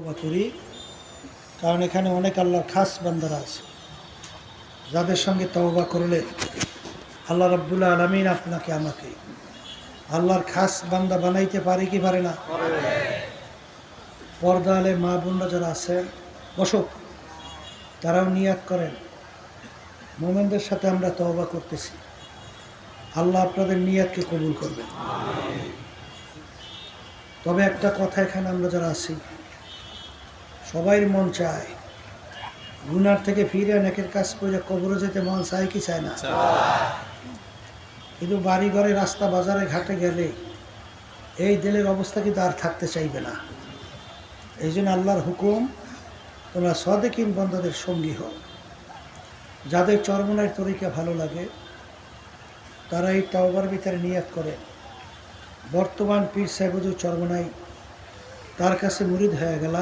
তওবা করি, কারণ এখানে অনেক আল্লাহর খাস বান্দারা আছে যাদের সঙ্গে তওবা করলে আল্লাহ রাব্বুল আলামিন আপনাকে আমাকে আল্লাহর খাস বান্দা বানাইতে পারে কি পারে না? পর্দা আলে মা বোনরা যারা আছেন বসুক, তারাও নিয়াত করেন মোমেনদের সাথে আমরা তওবা করতেছি, আল্লাহ আপনাদের নিয়াতকে কবুল করবেন। তবে একটা কথা, এখানে আমরা যারা আছি সবাইর মন চায় গুনার থেকে ফিরে নেকের কাজ করে কবরে যেতে মন চায় কি চায় না? কিন্তু বাড়ি ঘরে রাস্তা বাজারে ঘাটে গেলে এই দিলের অবস্থা কিন্তু আর থাকতে চাইবে না। এই জন্য আল্লাহর হুকুম, তোমরা সাদেকিন বান্দাদের সঙ্গী হও। যাদের চরমনার তরিকা ভালো লাগে তারা এই তওবার ভিতরে নিয়াত করে বর্তমান পীর সাহেব হুজুর চরমনাই, তার কাছে মুরিদ হয়ে গেলাম।